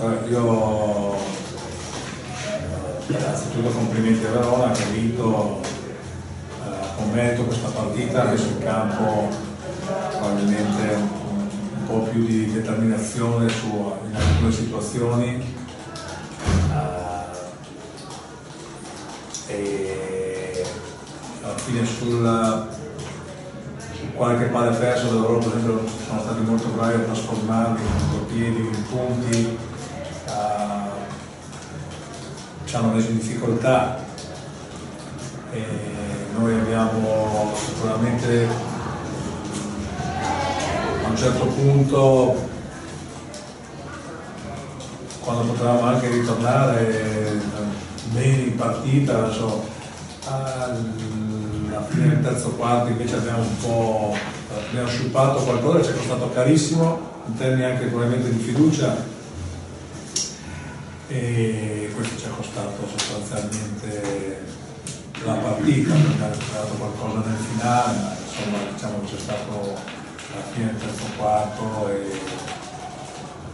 Io innanzitutto complimenti a Verona che ha vinto con merito questa partita, ha messo in campo probabilmente un po' più di determinazione in alcune situazioni e alla fine su qualche palla perso da loro, per esempio, sono stati molto bravi a trasformarli in contropiedi, in punti, ci hanno messo in difficoltà e noi abbiamo sicuramente a un certo punto, quando potevamo anche ritornare bene in partita, alla fine del terzo quarto invece abbiamo sciupato qualcosa, ci è costato carissimo in termini anche probabilmente di fiducia e questo ci ha costato sostanzialmente la partita, perché ha recuperato qualcosa nel finale, ma insomma diciamo che c'è stato alla fine del terzo quarto e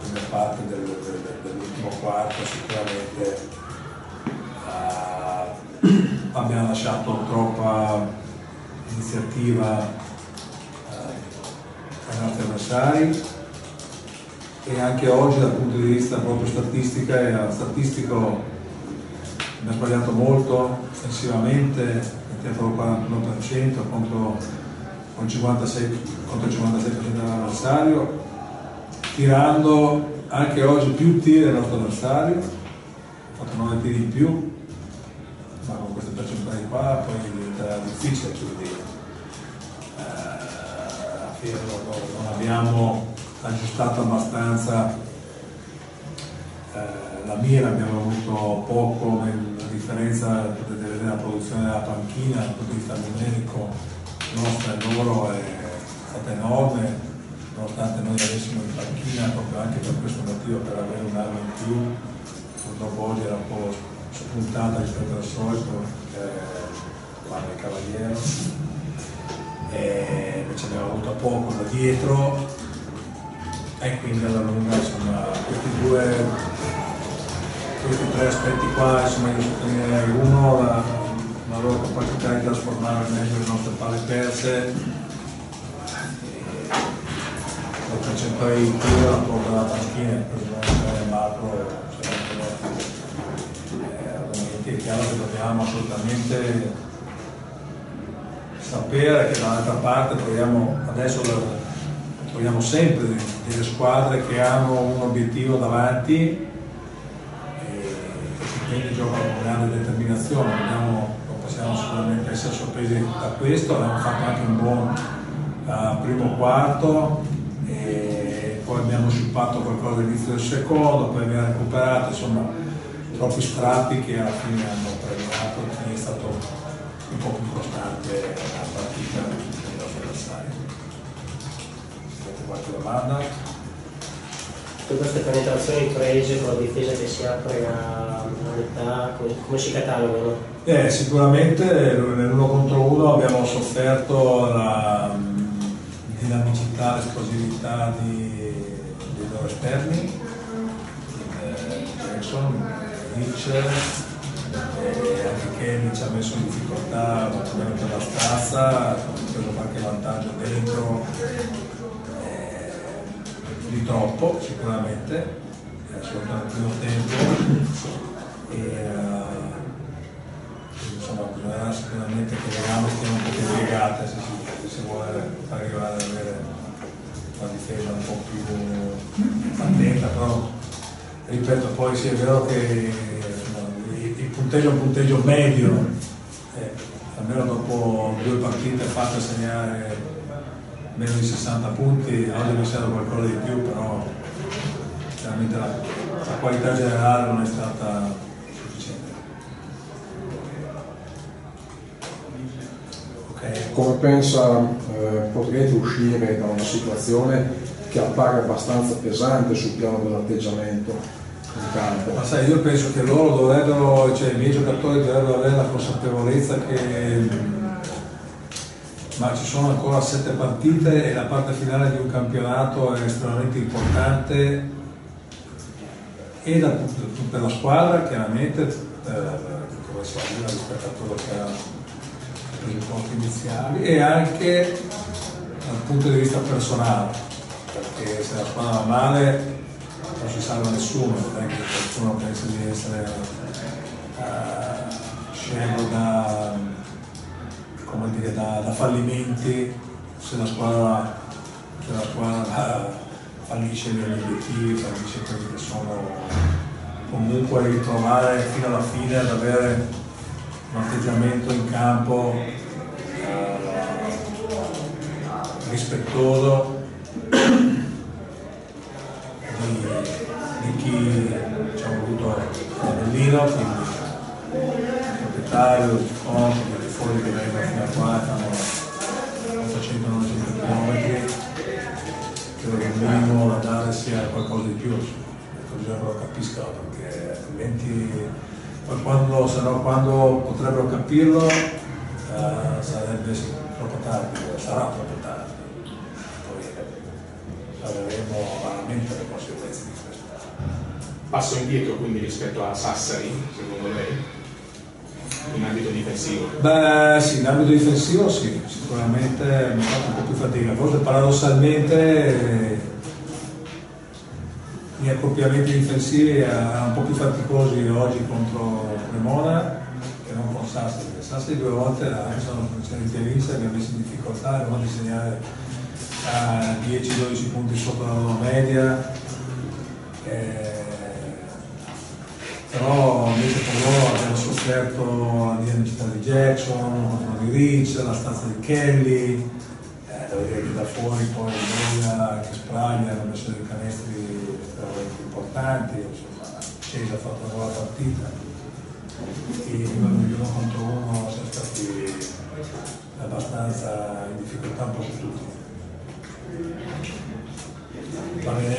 la prima parte dell'ultimo quarto sicuramente abbiamo lasciato troppa iniziativa ai nostri avversari e anche oggi dal punto di vista proprio statistico abbiamo sbagliato molto offensivamente, abbiamo tirato il 41% contro il 56% dell'avversario, tirando anche oggi più tiri del nostro avversario, ha fatto 9 tiri in più, ma con queste percentuali qua poi diventerà difficile, quindi alla fine non abbiamo aggiustato abbastanza la mira, abbiamo avuto poco, la differenza potete vedere la produzione della panchina dal punto di vista numerico nostra e loro è stata enorme, nonostante noi avessimo in panchina proprio anche per questo motivo, per avere un'arma in più. Purtroppo oggi era un po' spuntata rispetto al solito, guarda il Cavaliere, e invece abbiamo avuto poco da dietro e quindi alla lunga insomma questi tre aspetti qua, insomma io sottolineerei uno, la loro capacità di trasformare meglio le nostre palle perse, la percentuale di tiro, la porta dalla panchina, per il macro, ovviamente è chiaro che dobbiamo assolutamente sapere che dall'altra parte troviamo sempre delle squadre che hanno un obiettivo davanti e quindi giocano con grande determinazione. Non possiamo sicuramente essere sorpresi da questo, abbiamo fatto anche un buon primo quarto e poi abbiamo sciupato qualcosa all'inizio del secondo, poi abbiamo recuperato, insomma troppi strappi che alla fine hanno premiato chi è stato un po' più costante la partita dei nostri avversari. Avete qualche domanda? Tutte queste penetrazioni prese con la difesa che si apre a metà, come si catalogano? Sicuramente nell'1 contro 1 abbiamo sofferto la dinamicità, l'esplosività dei loro esterni, Jackson, Rich, anche Kenny ci ha messo in difficoltà per la stazza, ha preso qualche vantaggio dentro, di troppo sicuramente, soprattutto nel primo tempo, insomma bisognerà sicuramente che le gambe stiano un po' più piegate se si vuole arrivare ad avere una difesa un po' più attenta, però ripeto, poi sì è vero che il punteggio è un punteggio medio, almeno dopo 2 partite fatte segnare meno di 60 punti, oggi mi serve qualcosa di più, però chiaramente la qualità generale non è stata sufficiente. Okay. Come pensa potrete uscire da una situazione che appare abbastanza pesante sul piano dell'atteggiamento in campo? Ma sai, io penso che loro dovrebbero, cioè i miei giocatori dovrebbero avere la consapevolezza che ma ci sono ancora 7 partite e la parte finale di un campionato è estremamente importante e per la squadra chiaramente come si va rispetto a quello che era i presupposti iniziali, e anche dal punto di vista personale, perché se la squadra va male non si salva nessuno, non è che qualcuno pensa di essere scemo da fallimenti se la squadra fallisce negli obiettivi, fallisce quelli che sono, comunque ritrovare fino alla fine ad avere un atteggiamento in campo rispettoso di chi ci ha voluto a Berlino, quindi il proprietario, il conto, i tifosi che vengono fino a qua, stanno facendo 900 km, credo che il minimo da dare sia qualcosa di più, così loro capiscono, perché altrimenti quando potrebbero capirlo sarebbe troppo tardi, sarà troppo tardi, poi avremo veramente le conseguenze di questo. Passo indietro quindi rispetto a Sassari, secondo lei? In ambito difensivo? Beh sì, in ambito difensivo sì, sicuramente mi ha fatto un po' più fatica, forse paradossalmente gli accoppiamenti difensivi erano un po' più faticosi oggi contro Cremona che non con Sassari. Sassari 2 volte sono riusciti a vincere, abbiamo messo in difficoltà, abbiamo di segnare a 10-12 punti sotto la loro media, però invece con loro abbiamo sofferto l'identità di Jackson, contro di Rich, la stanza di Kelly, devo dire che da fuori poi Boia, che Spraglia hanno messo dei canestri estremamente importanti, insomma Cesa ha fatto una buona partita, e uno contro uno siamo stati abbastanza in difficoltà un po' tutti. Va bene?